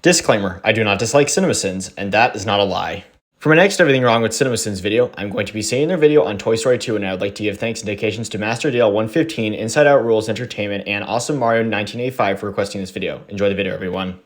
Disclaimer, I do not dislike CinemaSins, and that is not a lie. For my next Everything Wrong with CinemaSins video, I'm going to be saying their video on Toy Story 2, and I would like to give thanks and dedications to Master Dale 115, Inside Out Rules Entertainment, and Awesome Mario 1985 for requesting this video. Enjoy the video, everyone.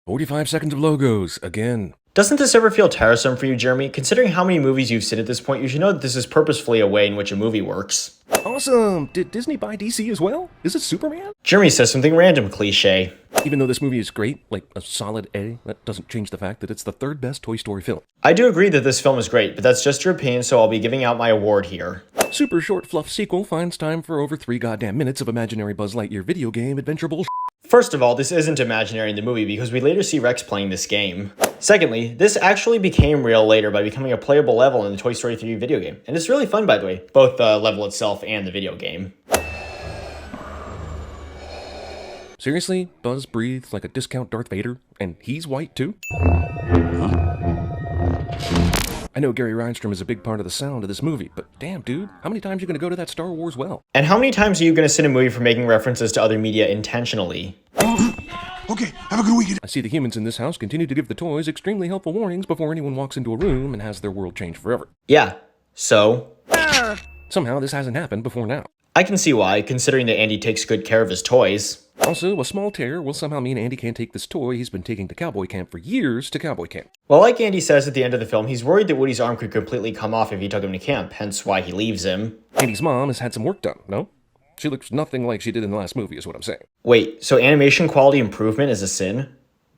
45 seconds of logos, again. Doesn't this ever feel tiresome for you, Jeremy? Considering how many movies you've seen at this point, you should know that this is purposefully a way in which a movie works. Awesome! Did Disney buy DC as well? Is it Superman? Jeremy says something random, cliche. Even though this movie is great, like a solid A, that doesn't change the fact that it's the third best Toy Story film. I do agree that this film is great, but that's just your opinion, so I'll be giving out my award here. Super short fluff sequel finds time for over 3 goddamn minutes of imaginary Buzz Lightyear video game adventure bullshit. First of all, this isn't imaginary in the movie because we later see Rex playing this game. Secondly, this actually became real later by becoming a playable level in the Toy Story 3 video game. And it's really fun, by the way, both the level itself and the video game. Seriously? Buzz breathes like a discount Darth Vader, and he's white too? I know Gary Reinstrom is a big part of the sound of this movie, but damn dude, how many times are you gonna go to that Star Wars well? And how many times are you gonna sit a movie for making references to other media intentionally? Okay, have a good weekend. I see the humans in this house continue to give the toys extremely helpful warnings before anyone walks into a room and has their world change forever. Yeah, so? Somehow this hasn't happened before now. I can see why, considering that Andy takes good care of his toys. Also, a small tear will somehow mean Andy can't take this toy he's been taking to cowboy camp for years to cowboy camp. Well, like Andy says at the end of the film, he's worried that Woody's arm could completely come off if he took him to camp, hence why he leaves him. Andy's mom has had some work done, no? She looks nothing like she did in the last movie is what I'm saying. Wait, so animation quality improvement is a sin?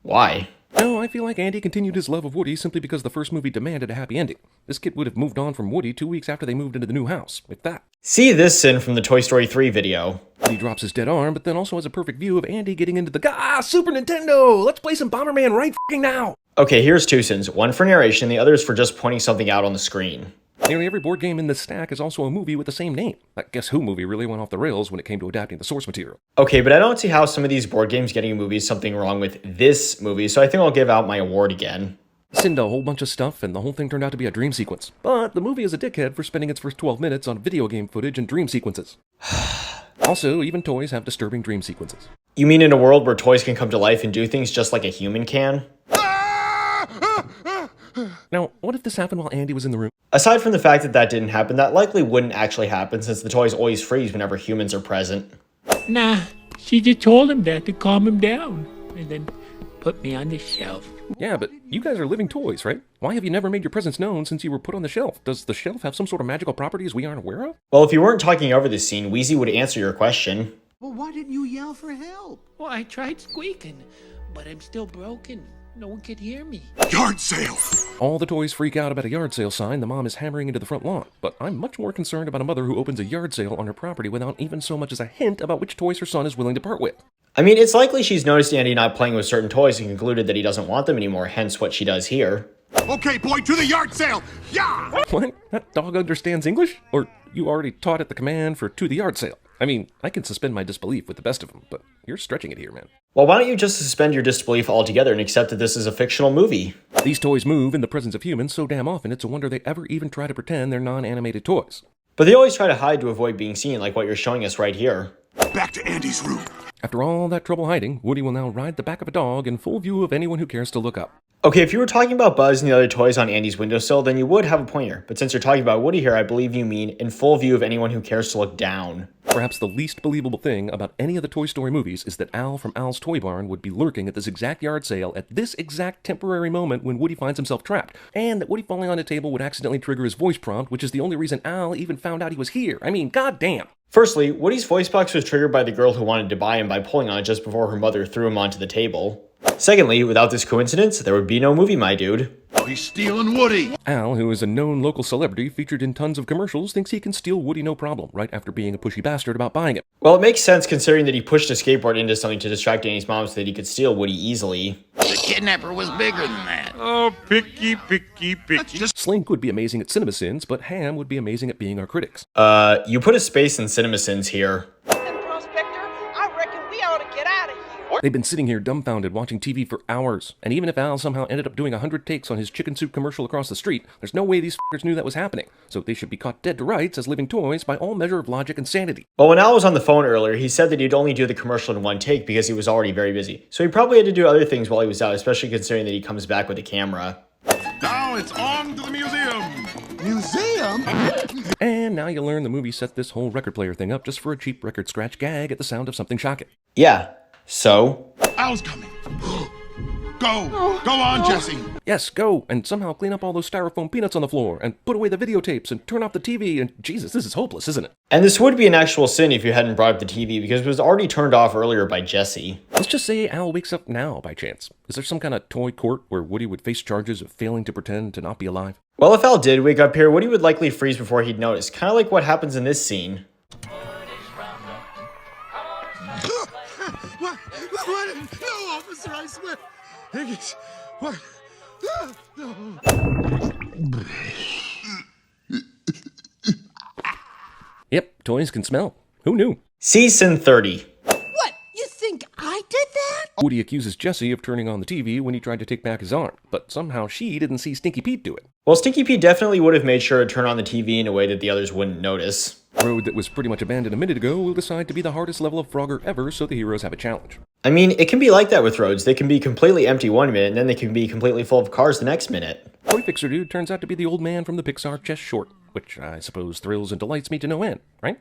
Why? No, I feel like Andy continued his love of Woody simply because the first movie demanded a happy ending. This kid would have moved on from Woody 2 weeks after they moved into the new house, if that. See this sin from the Toy Story 3 video. Woody drops his dead arm, but then also has a perfect view of Andy getting into the Super Nintendo! Let's play some Bomberman right f***ing now! Okay, here's two sins. One for narration, the other is for just pointing something out on the screen. Nearly every board game in this stack is also a movie with the same name. That Guess Who movie really went off the rails when it came to adapting the source material. Okay, but I don't see how some of these board games getting a movie is something wrong with this movie, so I think I'll give out my award again. Sinned a whole bunch of stuff, and the whole thing turned out to be a dream sequence. But the movie is a dickhead for spending its first 12 minutes on video game footage and dream sequences. Also, even toys have disturbing dream sequences. You mean in a world where toys can come to life and do things just like a human can? Now, what if this happened while Andy was in the room? Aside from the fact that that didn't happen, that likely wouldn't actually happen since the toys always freeze whenever humans are present. Nah, she just told him that to calm him down, and then put me on the shelf. Yeah, but you guys are living toys, right? Why have you never made your presence known since you were put on the shelf? Does the shelf have some sort of magical properties we aren't aware of? Well, if you weren't talking over this scene, Wheezy would answer your question. Well, why didn't you yell for help? Well, I tried squeaking, but I'm still broken. No one could hear me. Yard sale! All the toys freak out about a yard sale sign the mom is hammering into the front lawn, but I'm much more concerned about a mother who opens a yard sale on her property without even so much as a hint about which toys her son is willing to part with. I mean, it's likely she's noticed Andy not playing with certain toys and concluded that he doesn't want them anymore, hence what she does here. Okay, boy, to the yard sale! Yeah! What? That dog understands English? Or you already taught it the command for to the yard sale? I mean, I can suspend my disbelief with the best of them, but you're stretching it here, man. Well, why don't you just suspend your disbelief altogether and accept that this is a fictional movie? These toys move in the presence of humans so damn often it's a wonder they ever even try to pretend they're non-animated toys. But they always try to hide to avoid being seen, like what you're showing us right here. Back to Andy's room. After all that trouble hiding, Woody will now ride the back of a dog in full view of anyone who cares to look up. Okay, if you were talking about Buzz and the other toys on Andy's windowsill, then you would have a pointer. But since you're talking about Woody here, I believe you mean in full view of anyone who cares to look down. Perhaps the least believable thing about any of the Toy Story movies is that Al from Al's Toy Barn would be lurking at this exact yard sale at this exact temporary moment when Woody finds himself trapped, and that Woody falling on a table would accidentally trigger his voice prompt, which is the only reason Al even found out he was here. I mean, goddamn! Firstly, Woody's voice box was triggered by the girl who wanted to buy him by pulling on it just before her mother threw him onto the table. Secondly, without this coincidence, there would be no movie, my dude. Oh, he's stealing Woody! Al, who is a known local celebrity featured in tons of commercials, thinks he can steal Woody no problem, right after being a pushy bastard about buying it. Well, it makes sense considering that he pushed a skateboard into something to distract Andy's mom so that he could steal Woody easily. The kidnapper was bigger than that. Oh, picky, picky, picky. Slink would be amazing at CinemaSins, but Ham would be amazing at being our critics. You put a space in CinemaSins here. Prospector, I reckon we ought to get out of here. They've been sitting here dumbfounded watching TV for hours, and even if Al somehow ended up doing 100 takes on his chicken soup commercial across the street, there's no way these f***ers knew that was happening, so they should be caught dead to rights as living toys by all measure of logic and sanity. Well, when Al was on the phone earlier, he said that he'd only do the commercial in one take because he was already very busy. So he probably had to do other things while he was out, especially considering that he comes back with a camera. Now it's on to the museum. Museum? And now you learn the movie set this whole record player thing up just for a cheap record scratch gag at the sound of something shocking. Yeah, so? Al's coming. Go. Go on, Jesse. Yes, go, and somehow clean up all those styrofoam peanuts on the floor, and put away the videotapes, and turn off the TV, and Jesus, this is hopeless, isn't it? And this would be an actual sin if you hadn't brought up the TV because it was already turned off earlier by Jesse. Let's just say Al wakes up now, by chance. Is there some kind of toy court where Woody would face charges of failing to pretend to not be alive? Well, if Al did wake up here, Woody would likely freeze before he'd notice, kind of like what happens in this scene. What? No, officer, I swear. What? No. Yep, toys can smell. Who knew? See Sin 30. What? You think I did that? Woody accuses Jessie of turning on the TV when he tried to take back his arm, but somehow she didn't see Stinky Pete do it. Well, Stinky Pete definitely would have made sure to turn on the TV in a way that the others wouldn't notice. Road that was pretty much abandoned a minute ago will decide to be the hardest level of Frogger ever, so the heroes have a challenge. I mean, it can be like that with roads. They can be completely empty one minute, and then they can be completely full of cars the next minute. Toy Fixer Dude turns out to be the old man from the Pixar chess short, which I suppose thrills and delights me to no end, right?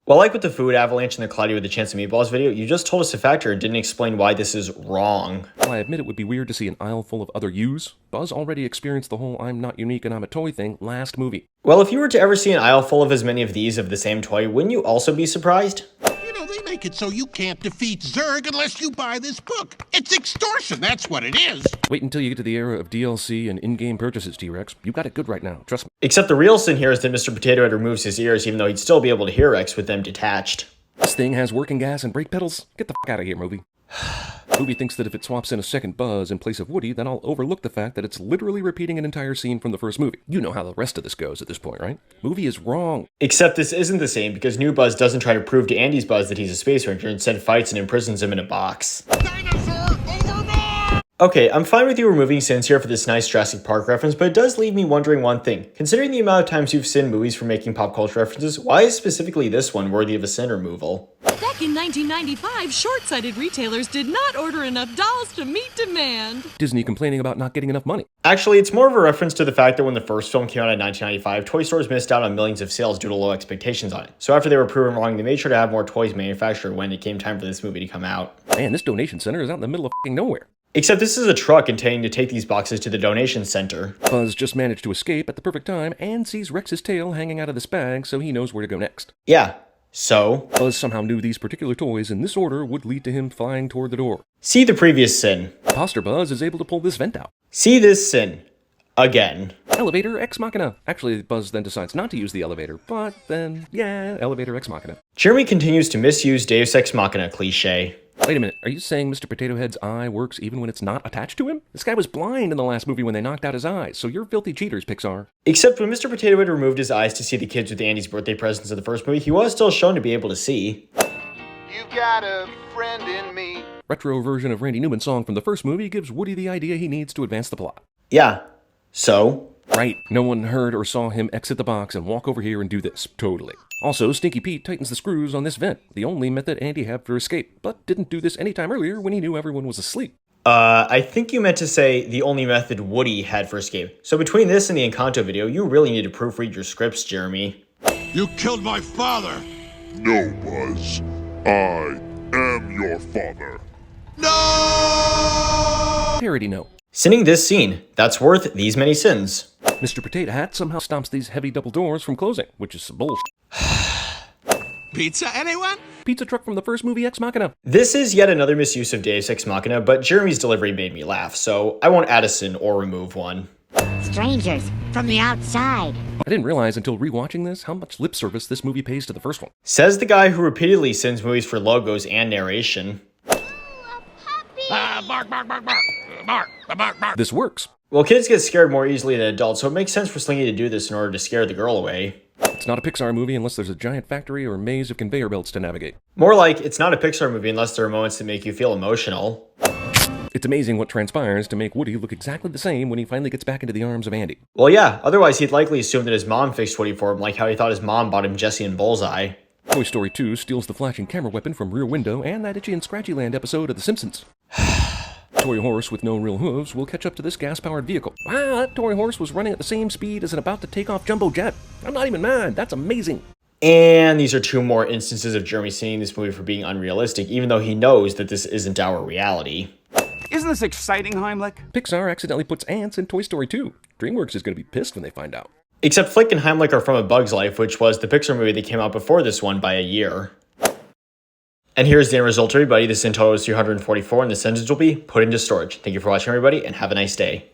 Well, like with the food avalanche in the Cloudy with a Chance of Meatballs video, you just told us a factor and didn't explain why this is wrong. While I admit it would be weird to see an aisle full of other yous, Buzz already experienced the whole I'm not unique and I'm a toy thing last movie. Well, if you were to ever see an aisle full of as many of these of the same toy, wouldn't you also be surprised? You know, they make it so you can't defeat Zurg unless you buy this book. It's extortion, that's what it is. Wait until you get to the era of DLC and in-game purchases, T-Rex. You got it good right now, trust me. Except the real sin here is that Mr. Potato Head removes his ears even though he'd still be able to hear Rex with them detached. This thing has working gas and brake pedals? Get the f*** out of here, movie. Movie thinks that if it swaps in a second Buzz in place of Woody, then I'll overlook the fact that it's literally repeating an entire scene from the first movie. You know how the rest of this goes at this point, right? Movie is wrong. Except this isn't the same because new Buzz doesn't try to prove to Andy's Buzz that he's a space ranger, instead fights and imprisons him in a box. Dinosaur overboard! Okay, I'm fine with you removing sins here for this nice Jurassic Park reference, but it does leave me wondering one thing. Considering the amount of times you've sinned movies for making pop culture references, why is specifically this one worthy of a sin removal? Back in 1995, short-sighted retailers did not order enough dolls to meet demand. Disney complaining about not getting enough money. Actually, it's more of a reference to the fact that when the first film came out in 1995, toy stores missed out on millions of sales due to low expectations on it. So after they were proven wrong, they made sure to have more toys manufactured when it came time for this movie to come out. Man, this donation center is out in the middle of f***ing nowhere. Except this is a truck intending to take these boxes to the donation center. Buzz just managed to escape at the perfect time and sees Rex's tail hanging out of this bag, so he knows where to go next. Yeah, so? Buzz somehow knew these particular toys in this order would lead to him flying toward the door. See the previous sin. Imposter Buzz is able to pull this vent out. See this sin. Again. Elevator Ex Machina. Actually, Buzz then decides not to use the elevator, but then, yeah, Elevator Ex Machina. Jeremy continues to misuse Deus Ex Machina cliche. Wait a minute, are you saying Mr. Potato Head's eye works even when it's not attached to him? This guy was blind in the last movie when they knocked out his eyes, so you're filthy cheaters, Pixar. Except when Mr. Potato Head removed his eyes to see the kids with Andy's birthday presents in the first movie, he was still shown to be able to see. You got a friend in me. Retro version of Randy Newman's song from the first movie gives Woody the idea he needs to advance the plot. Yeah, so? Right, no one heard or saw him exit the box and walk over here and do this. Totally. Also, Stinky Pete tightens the screws on this vent, the only method Andy had for escape, but didn't do this any time earlier when he knew everyone was asleep. I think you meant to say the only method Woody had for escape. So between this and the Encanto video, you really need to proofread your scripts, Jeremy. You killed my father! No, Buzz. I am your father. Parody note. Sinning this scene, that's worth these many sins. Mr. Potato Hat somehow stops these heavy double doors from closing, which is some bullshit. Pizza, anyone? Pizza truck from the first movie Ex Machina. This is yet another misuse of Deus Ex Machina, but Jeremy's delivery made me laugh, so I won't add a sin or remove one. Strangers from the outside. I didn't realize until rewatching this how much lip service this movie pays to the first one. Says the guy who repeatedly sins movies for logos and narration. Bark, bark, bark, bark. Bark, bark, bark. This works. Well, kids get scared more easily than adults, so it makes sense for Slinky to do this in order to scare the girl away. It's not a Pixar movie unless there's a giant factory or maze of conveyor belts to navigate. More like, it's not a Pixar movie unless there are moments that make you feel emotional. It's amazing what transpires to make Woody look exactly the same when he finally gets back into the arms of Andy. Well, yeah, otherwise he'd likely assume that his mom fixed Woody for him, like how he thought his mom bought him Jessie and Bullseye. Toy Story 2 steals the flashing camera weapon from Rear Window and that Itchy and Scratchy Land episode of The Simpsons. Toy horse with no real hooves will catch up to this gas-powered vehicle. Wow, that toy horse was running at the same speed as an about-to-take-off jumbo jet. I'm not even mad, that's amazing. And these are two more instances of Jeremy seeing this movie for being unrealistic, even though he knows that this isn't our reality. Isn't this exciting, Heimlich? Pixar accidentally puts ants in Toy Story 2. DreamWorks is going to be pissed when they find out. Except Flick and Heimlich are from A Bug's Life, which was the Pixar movie that came out before this one by a year. And here's the end result, everybody. This in total is 344, and the sentence will be put into storage. Thank you for watching, everybody, and have a nice day.